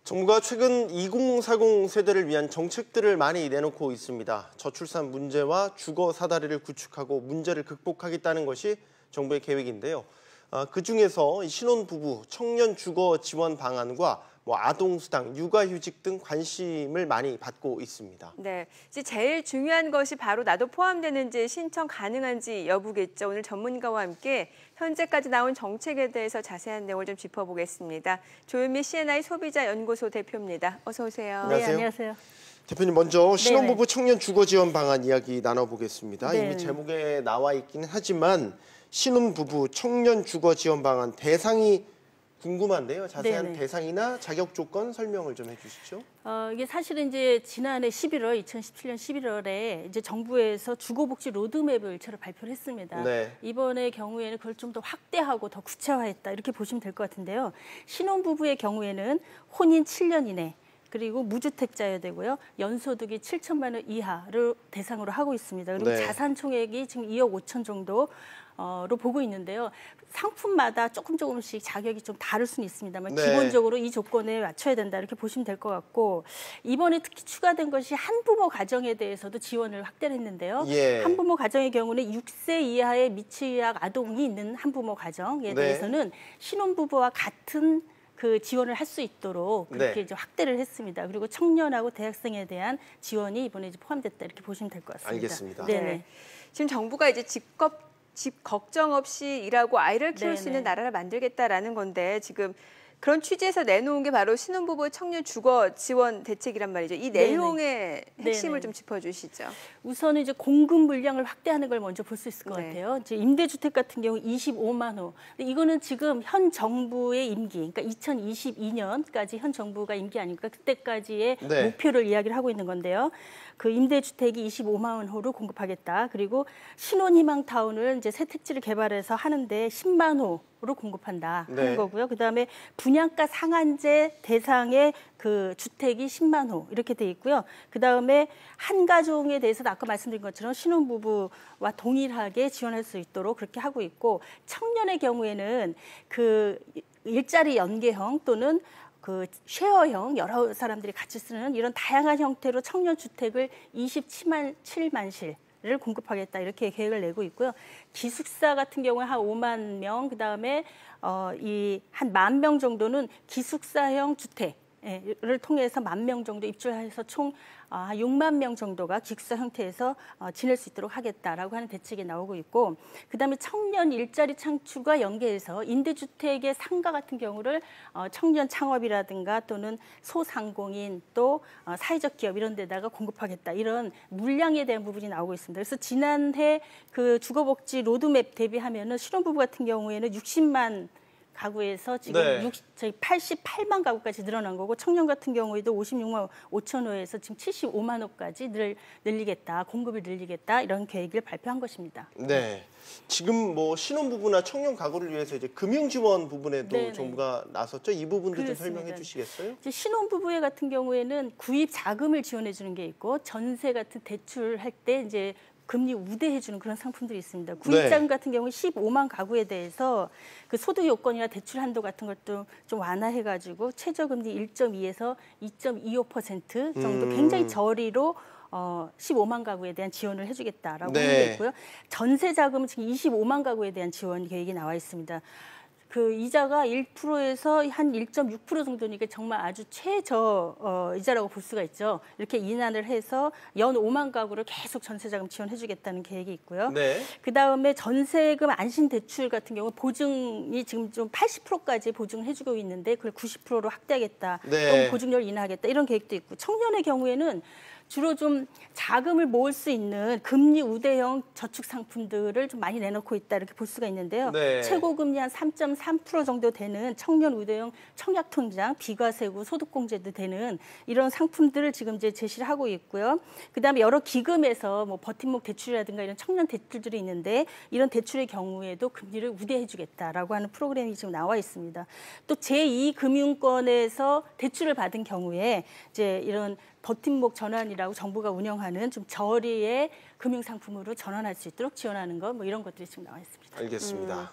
정부가 최근 2040 세대를 위한 정책들을 많이 내놓고 있습니다. 저출산 문제와 주거 사다리를 구축하고 문제를 극복하겠다는 것이 정부의 계획인데요. 그중에서 신혼부부 청년 주거 지원 방안과 아동수당, 육아휴직 등 관심을 많이 받고 있습니다. 네, 이제 제일 중요한 것이 바로 나도 포함되는지 신청 가능한지 여부겠죠. 오늘 전문가와 함께 현재까지 나온 정책에 대해서 자세한 내용을 좀 짚어보겠습니다. 조윤미 CNI 소비자연구소 대표입니다. 어서 오세요. 안녕하세요. 네, 안녕하세요. 대표님, 먼저 신혼부부 청년 주거 지원 방안 이야기 나눠보겠습니다. 네네. 이미 제목에 나와 있기는 하지만 신혼부부 청년 주거 지원 방안 대상이 궁금한데요. 자세한 네네. 대상이나 자격 조건 설명을 좀 해주시죠. 이게 사실은 이제 지난해 2017년 11월에 이제 정부에서 주거복지 로드맵을 새로 발표를 했습니다. 네. 이번의 경우에는 그걸 좀 더 확대하고 더 구체화했다 이렇게 보시면 될 것 같은데요. 신혼부부의 경우에는 혼인 7년 이내 그리고 무주택자여야 되고요. 연소득이 7천만 원 이하를 대상으로 하고 있습니다. 그리고 네. 자산 총액이 지금 2억 5천 정도로 보고 있는데요. 상품마다 조금씩 자격이 좀 다를 수는 있습니다만 네. 기본적으로 이 조건에 맞춰야 된다 이렇게 보시면 될 것 같고, 이번에 특히 추가된 것이 한부모 가정에 대해서도 지원을 확대를 했는데요. 예. 한부모 가정의 경우는 6세 이하의 미취학 아동이 있는 한부모 가정에 대해서는 신혼부부와 같은 그 지원을 할 수 있도록 그렇게 네. 이제 확대를 했습니다. 그리고 청년하고 대학생에 대한 지원이 이번에 이제 포함됐다 이렇게 보시면 될 것 같습니다. 알겠습니다. 네네. 지금 정부가 이제 집 걱정 없이 일하고 아이를 키울 수 네네. 있는 나라를 만들겠다라는 건데, 지금 그런 취지에서 내놓은 게 바로 신혼부부 청년 주거 지원 대책이란 말이죠. 이 내용의 핵심을 네네. 좀 짚어주시죠. 우선은 이제 공급 물량을 확대하는 걸 먼저 볼 수 있을 것 네. 같아요. 이제 임대주택 같은 경우 25만 호. 이거는 지금 현 정부의 임기, 그러니까 2022년까지 현 정부가 임기 아닙니까? 그때까지의 네. 목표를 이야기를 하고 있는 건데요. 그 임대주택이 25만 호를 공급하겠다. 그리고 신혼희망타운을 이제 새 택지를 개발해서 하는데 10만 호로 공급한다 하는 네. 거고요. 그다음에 분양가 상한제 대상의 그 주택이 10만 호 이렇게 돼 있고요. 그다음에 한 가족에 대해서도 아까 말씀드린 것처럼 신혼부부와 동일하게 지원할 수 있도록 그렇게 하고 있고, 청년의 경우에는 그 일자리 연계형 또는 그 쉐어형 여러 사람들이 같이 쓰는 이런 다양한 형태로 청년 주택을 27만 실을 공급하겠다 이렇게 계획을 내고 있고요. 기숙사 같은 경우에 한 5만 명, 그다음에 이 한 10,000명 정도는 기숙사형 주택을 통해서 10,000명 정도 입주해서 총 6만 명 정도가 기숙사 형태에서 지낼 수 있도록 하겠다라고 하는 대책이 나오고 있고, 그다음에 청년 일자리 창출과 연계해서 임대주택의 상가 같은 경우를 청년 창업이라든가 또는 소상공인 또 사회적 기업 이런 데다가 공급하겠다, 이런 물량에 대한 부분이 나오고 있습니다. 그래서 지난해 그 주거복지 로드맵 대비하면은 신혼부부 같은 경우에는 60만 가구에서 지금 네. 저희 88만 가구까지 늘어난 거고, 청년 같은 경우에도 56만 5천 호에서 지금 75만 호까지 늘리겠다, 공급을 늘리겠다 이런 계획을 발표한 것입니다. 네. 지금 신혼부부나 청년 가구를 위해서 이제 금융 지원 부분에도 네네. 정부가 나섰죠. 이 부분도 좀 그렇습니다. 설명해 주시겠어요? 이제 신혼부부의 같은 경우에는 구입 자금을 지원해 주는 게 있고, 전세 같은 대출할 때 이제 금리 우대해 주는 그런 상품들이 있습니다. 구입자금 같은 경우 15만 가구에 대해서 그 소득 요건이나 대출 한도 같은 것도 좀 완화해 가지고 최저금리 1.2에서 2.25% 정도 굉장히 저리로 15만 가구에 대한 지원을 해주겠다라고 하는 게 있고요. 전세 자금은 지금 25만 가구에 대한 지원 계획이 나와 있습니다. 그 이자가 1%에서 한 1.6% 정도니까 정말 아주 최저 이자라고 볼 수가 있죠. 이렇게 인하를 해서 연 5만 가구를 계속 전세자금 지원해주겠다는 계획이 있고요. 네. 그다음에 전세금 안심대출 같은 경우 보증이 지금 좀 80%까지 보증을 해주고 있는데 그걸 90%로 확대하겠다. 네. 또 보증료를 인하하겠다. 이런 계획도 있고, 청년의 경우에는 주로 좀 자금을 모을 수 있는 금리 우대형 저축 상품들을 좀 많이 내놓고 있다 이렇게 볼 수가 있는데요. 네. 최고금리 한 3.3% 정도 되는 청년 우대형 청약통장, 비과세구, 소득공제도 되는 이런 상품들을 지금 이제 제시를 하고 있고요. 그다음에 여러 기금에서 버팀목 대출이라든가 이런 청년 대출들이 있는데, 이런 대출의 경우에도 금리를 우대해주겠다라고 하는 프로그램이 지금 나와 있습니다. 또 제2금융권에서 대출을 받은 경우에 이제 이런 버팀목 전환이라고 정부가 운영하는 좀 저리의 금융상품으로 전환할 수 있도록 지원하는 것, 이런 것들이 지금 나와 있습니다. 알겠습니다.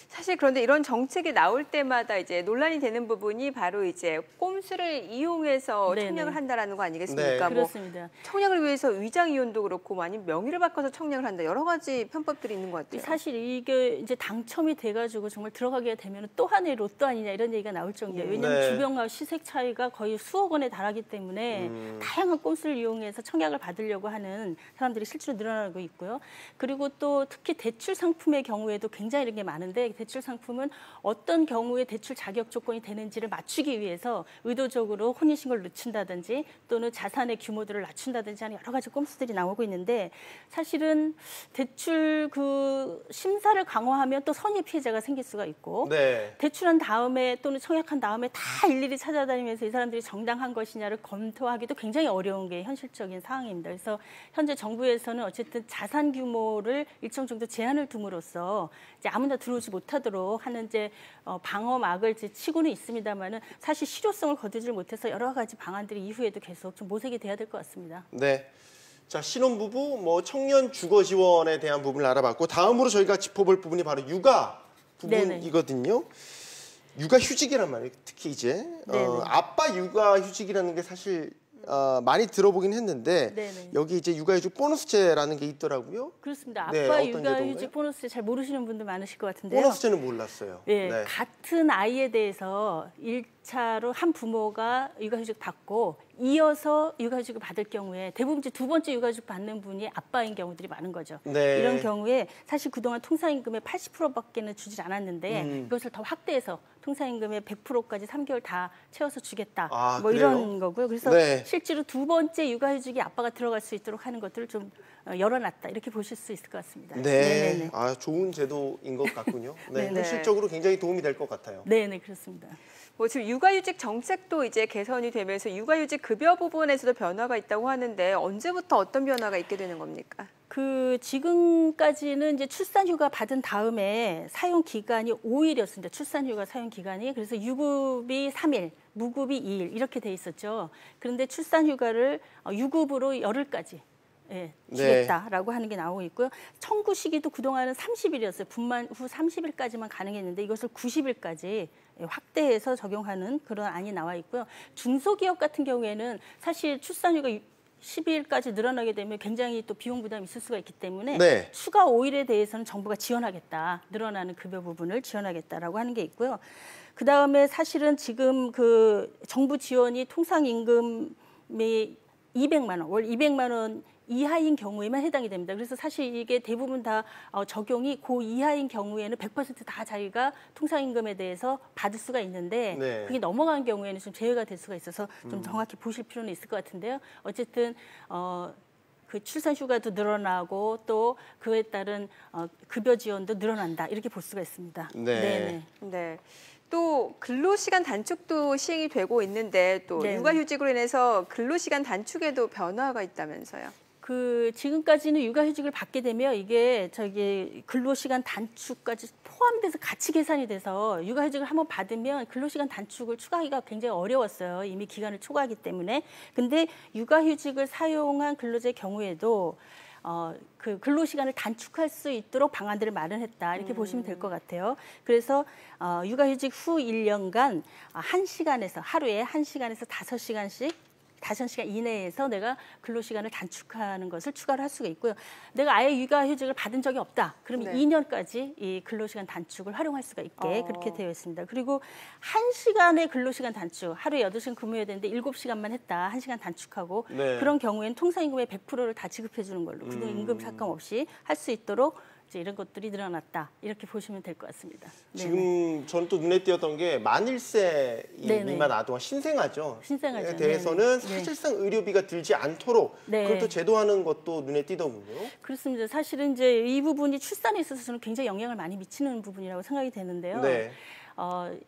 사실 그런데 이런 정책이 나올 때마다 이제 논란이 되는 부분이 바로 이제 꼼수를 이용해서 네네. 청약을 한다라는 거 아니겠습니까? 네. 뭐 그렇습니다. 청약을 위해서 위장 이혼도 그렇고 뭐 아니면 명의를 바꿔서 청약을 한다. 여러 가지 편법들이 있는 것 같아요. 사실 이게 이제 당첨이 돼가지고 정말 들어가게 되면 또 하나의 로또 아니냐 이런 얘기가 나올 정도예요. 왜냐하면 네. 주변과 시색 차이가 거의 수억 원에 달하기 때문에 다양한 꼼수를 이용해서 청약을 받으려고 하는 사람들이 실제로 늘어나고 있고요. 그리고 또 특히 대출 상품의 경우에도 굉장히 이런 게 많은데 대출 상품은 어떤 경우에 대출 자격 조건이 되는지를 맞추기 위해서 의도적으로 혼인신고를 늦춘다든지 또는 자산의 규모들을 낮춘다든지 하는 여러 가지 꼼수들이 나오고 있는데 사실은 대출 그 심사를 강화하면 또 선의 피해자가 생길 수가 있고 네. 대출한 다음에 또는 청약한 다음에 다 일일이 찾아다니면서 이 사람들이 정당한 것이냐를 검토하기도 굉장히 어려운 게 현실적인 상황입니다. 그래서 현재 정부에서는 어쨌든 자산 규모를 일정 정도 제한을 둠으로써 이제 아무나 들어오지 못하도록 하는 이제 방어막을 이제 치고는 있습니다만은 사실 실효성을 거두지 못해서 여러 가지 방안들이 이후에도 계속 좀 모색이 돼야 될 것 같습니다. 네. 자, 신혼부부, 뭐 청년 주거 지원에 대한 부분을 알아봤고 다음으로 저희가 짚어볼 부분이 바로 육아 부분이거든요. 육아 휴직이란 말이에요. 특히 이제 아빠 육아 휴직이라는 게 사실 많이 들어보긴 했는데 네네. 여기 이제 육아휴직 보너스제라는 게 있더라고요. 그렇습니다. 네, 아빠 어떤 육아휴직 제도인가요? 보너스 잘 모르시는 분들 많으실 것 같은데요. 보너스제는 몰랐어요. 예, 네. 같은 아이에 대해서 1차로 한 부모가 육아휴직 받고 이어서 육아휴직을 받을 경우에 대부분 이제 두 번째 육아휴직 받는 분이 아빠인 경우들이 많은 거죠. 네. 이런 경우에 사실 그동안 통상임금의 80%밖에는 주질 않았는데 이것을 더 확대해서 통상임금의 100%까지 3개월 다 채워서 주겠다. 아, 뭐 그래요? 이런 거고요. 그래서 네. 실제로 두 번째 육아휴직이 아빠가 들어갈 수 있도록 하는 것들을 좀 열어놨다. 이렇게 보실 수 있을 것 같습니다. 네. 네네네. 아, 좋은 제도인 것 같군요. 네. 네네. 현실적으로 굉장히 도움이 될 것 같아요. 네네, 그렇습니다. 뭐 지금 육아휴직 정책도 이제 개선이 되면서 육아휴직 급여 부분에서도 변화가 있다고 하는데 언제부터 어떤 변화가 있게 되는 겁니까? 그 지금까지는 이제 출산휴가 받은 다음에 사용 기간이 5일이었습니다. 출산휴가 사용 기간이. 그래서 유급이 3일, 무급이 2일 이렇게 돼 있었죠. 그런데 출산휴가를 유급으로 열흘까지 주겠다라고 하는 게 나오고 있고요. 청구 시기도 그동안은 30일이었어요. 분만 후 30일까지만 가능했는데 이것을 90일까지 확대해서 적용하는 그런 안이 나와 있고요. 중소기업 같은 경우에는 사실 출산휴가 12일까지 늘어나게 되면 굉장히 또 비용 부담이 있을 수가 있기 때문에 네. 추가 5일에 대해서는 정부가 지원하겠다. 늘어나는 급여 부분을 지원하겠다라고 하는 게 있고요. 그다음에 사실은 지금 그 정부 지원이 통상임금이 200만 원, 월 200만 원 이하인 경우에만 해당이 됩니다. 그래서 사실 이게 대부분 다 적용이 그 이하인 경우에는 100% 다 자기가 통상임금에 대해서 받을 수가 있는데 네. 그게 넘어간 경우에는 좀 제외가 될 수가 있어서 좀 정확히 보실 필요는 있을 것 같은데요. 어쨌든 그 출산 휴가도 늘어나고 또 그에 따른 급여 지원도 늘어난다. 이렇게 볼 수가 있습니다. 네. 네네. 네. 또 근로시간 단축도 시행이 되고 있는데 또 네. 육아휴직으로 인해서 근로시간 단축에도 변화가 있다면서요. 그 지금까지는 육아휴직을 받게 되면 이게 근로시간 단축까지 포함돼서 같이 계산이 돼서 육아휴직을 한번 받으면 근로시간 단축을 추가하기가 굉장히 어려웠어요. 이미 기간을 초과하기 때문에. 근데 육아휴직을 사용한 근로자의 경우에도 그 근로시간을 단축할 수 있도록 방안들을 마련했다. 이렇게 보시면 될 것 같아요. 그래서 육아휴직 후 1년간 하루에 1시간에서 5시간씩 5시간 이내에서 내가 근로시간을 단축하는 것을 추가를 할 수가 있고요. 내가 아예 육아휴직을 받은 적이 없다. 그러면 네. 2년까지 이 근로시간 단축을 활용할 수가 있게 그렇게 되어 있습니다. 그리고 1시간의 근로시간 단축, 하루에 8시간 근무해야 되는데 7시간만 했다. 1시간 단축하고 네. 그런 경우에는 통상임금의 100%를 다 지급해 주는 걸로 그동 임금 삭감 없이 할 수 있도록 이제 이런 것들이 늘어났다. 이렇게 보시면 될 것 같습니다. 지금 저는 또 눈에 띄었던 게 만일세 네네. 미만 아동과 신생아죠. 신생아죠. 에 대해서는 네네. 사실상 의료비가 들지 않도록 네. 그걸 또 제도하는 것도 눈에 띄더군요. 그렇습니다. 사실은 이제 이 부분이 출산에 있어서는 굉장히 영향을 많이 미치는 부분이라고 생각이 되는데요. 네.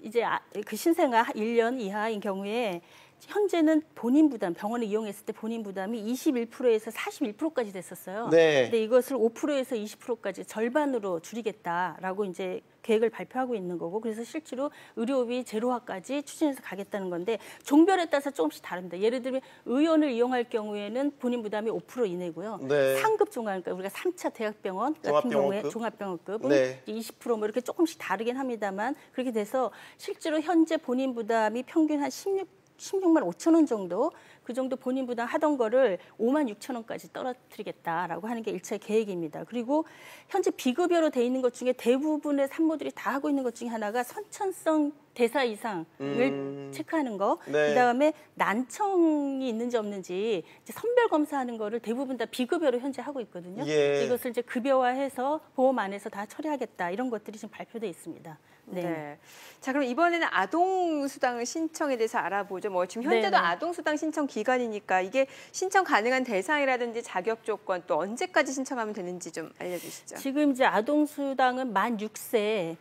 이제 그 신생아 1년 이하인 경우에 현재는 본인 부담, 병원을 이용했을 때 본인 부담이 21%에서 41%까지 됐었어요. 네. 근데 이것을 5%에서 20%까지 절반으로 줄이겠다라고 이제 계획을 발표하고 있는 거고, 그래서 실제로 의료비 제로화까지 추진해서 가겠다는 건데 종별에 따라서 조금씩 다릅니다. 예를 들면 의원을 이용할 경우에는 본인 부담이 5% 이내고요. 네. 상급 종합, 그러니까 우리가 3차 대학병원 같은 경우에 종합병원급은 네. 20%뭐 이렇게 조금씩 다르긴 합니다만, 그렇게 돼서 실제로 현재 본인 부담이 평균 한 16만 5천 원 정도, 그 정도 본인 부담 하던 거를 5만 6천 원까지 떨어뜨리겠다라고 하는 게 1차 계획입니다. 그리고 현재 비급여로 돼 있는 것 중에 대부분의 산모들이 다 하고 있는 것 중에 하나가 선천성 대사 이상을 체크하는 거, 네. 그다음에 난청이 있는지 없는지 이제 선별 검사하는 거를 대부분 다 비급여로 현재 하고 있거든요. 예. 이것을 이제 급여화해서 보험 안에서 다 처리하겠다, 이런 것들이 지금 발표돼 있습니다. 네. 네. 자, 그럼 이번에는 아동수당 신청에 대해서 알아보죠. 뭐 지금 현재도 네네. 아동수당 신청 기간이니까 이게 신청 가능한 대상이라든지 자격 조건, 또 언제까지 신청하면 되는지 좀 알려주시죠. 지금 이제 아동수당은 만 6세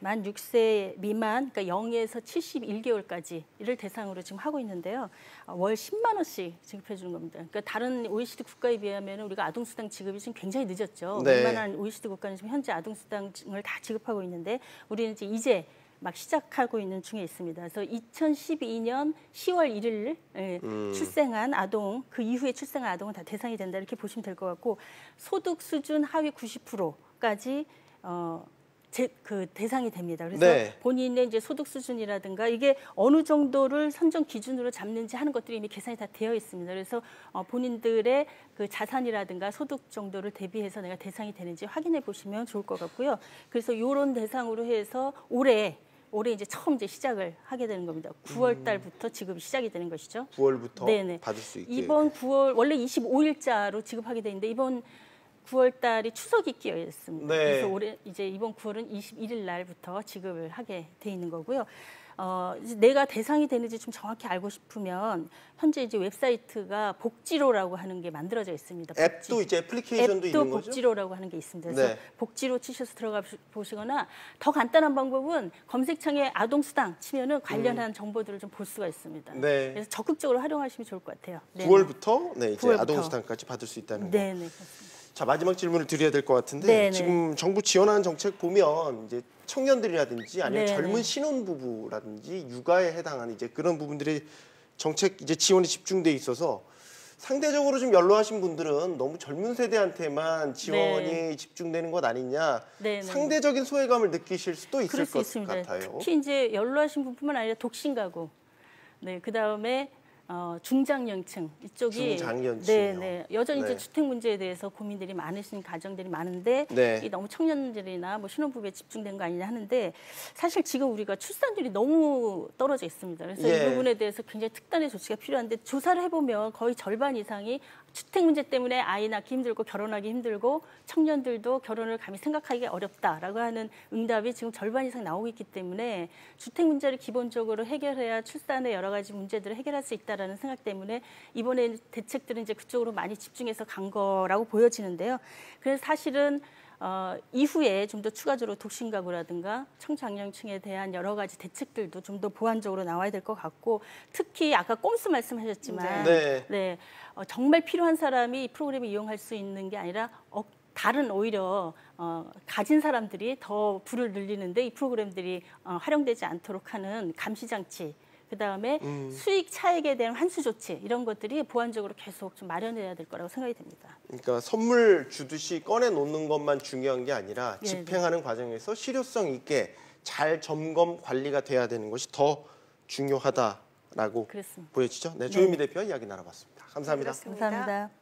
미만, 그러니까 0에서 71개월까지를 대상으로 지금 하고 있는데요. 월 10만 원씩 지급해 주는 겁니다. 그러니까 다른 OECD 국가에 비하면 우리가 아동수당 지급이 지금 굉장히 늦었죠. 네. 웬만한 OECD 국가는 지금 현재 아동수당을 다 지급하고 있는데, 우리는 이제 막 시작하고 있는 중에 있습니다. 그래서 2012년 10월 1일 출생한 아동, 그 이후에 출생한 아동은 다 대상이 된다, 이렇게 보시면 될 것 같고, 소득 수준 하위 90%까지 그 대상이 됩니다. 그래서 네. 본인의 이제 소득 수준이라든가 이게 어느 정도를 선정 기준으로 잡는지 하는 것들이 이미 계산이 다 되어 있습니다. 그래서 본인들의 그 자산이라든가 소득 정도를 대비해서 내가 대상이 되는지 확인해 보시면 좋을 것 같고요. 그래서 이런 대상으로 해서 올해 이제 처음 이제 시작을 하게 되는 겁니다. 9월 달부터 지급이 시작이 되는 것이죠. 9월부터 네네. 받을 수 있게. 이번 9월 원래 25일자로 지급하게 돼 있는데 이번 9월 달이 추석이 끼어 있습니다. 네. 그래서 올해 이제 이번 9월은 21일 날부터 지급을 하게 돼 있는 거고요. 이제 내가 대상이 되는지 좀 정확히 알고 싶으면 현재 이제 웹사이트가 복지로라고 하는 게 만들어져 있습니다. 앱도 이제 애플리케이션도 있는 거죠? 복지로라고 하는 게 있습니다. 그래서 네. 복지로 치셔서 들어가 보시거나, 더 간단한 방법은 검색창에 아동수당 치면은 관련한 정보들을 좀 볼 수가 있습니다. 네. 그래서 적극적으로 활용하시면 좋을 것 같아요. 네. 9월부터 네, 이제 9월부터. 아동수당까지 받을 수 있다는 거. 네, 네, 그렇습니다. 자, 마지막 질문을 드려야 될 것 같은데 네네. 지금 정부 지원하는 정책 보면 이제 청년들이라든지 아니면 네네. 젊은 신혼부부라든지 육아에 해당하는 이제 그런 부분들이 정책 이제 지원이 집중돼 있어서 상대적으로 좀 연로하신 분들은 너무 젊은 세대한테만 지원이 집중되는 것 아니냐, 네네. 상대적인 소외감을 느끼실 수도 있을 그럴 수 것 있습니다. 같아요. 특히 이제 연로하신 분뿐만 아니라 독신 가구, 네, 그 다음에 중장년층 이쪽이 중장년층이요. 네, 여전히 네. 이제 주택 문제에 대해서 고민들이 많으신 가정들이 많은데 네. 이 너무 청년들이나 뭐 신혼부부에 집중된 거 아니냐 하는데, 사실 지금 우리가 출산율이 너무 떨어져 있습니다. 그래서 예. 이 부분에 대해서 굉장히 특단의 조치가 필요한데, 조사를 해보면 거의 절반 이상이 주택 문제 때문에 아이 낳기 힘들고 결혼하기 힘들고 청년들도 결혼을 감히 생각하기 어렵다라고 하는 응답이 지금 절반 이상 나오고 있기 때문에, 주택 문제를 기본적으로 해결해야 출산의 여러 가지 문제들을 해결할 수 있다라는 생각 때문에 이번에 대책들은 이제 그쪽으로 많이 집중해서 간 거라고 보여지는데요. 그래서 사실은 이후에 좀 더 추가적으로 독신 가구라든가 청장년층에 대한 여러 가지 대책들도 좀 더 보완적으로 나와야 될 것 같고, 특히 아까 꼼수 말씀하셨지만 네. 정말 필요한 사람이 이 프로그램을 이용할 수 있는 게 아니라 다른 오히려 가진 사람들이 더 부를 늘리는데 이 프로그램들이 활용되지 않도록 하는 감시장치, 그다음에 수익 차익에 대한 환수 조치, 이런 것들이 보완적으로 계속 좀 마련해야 될 거라고 생각이 됩니다. 그러니까 선물 주듯이 꺼내 놓는 것만 중요한 게 아니라 네, 집행하는 과정에서 실효성 있게 잘 점검 관리가 돼야 되는 것이 더 중요하다라고 그렇습니다. 보여지죠. 네, 조윤미 대표와 이야기 나눠봤습니다. 감사합니다. 그렇습니다. 감사합니다.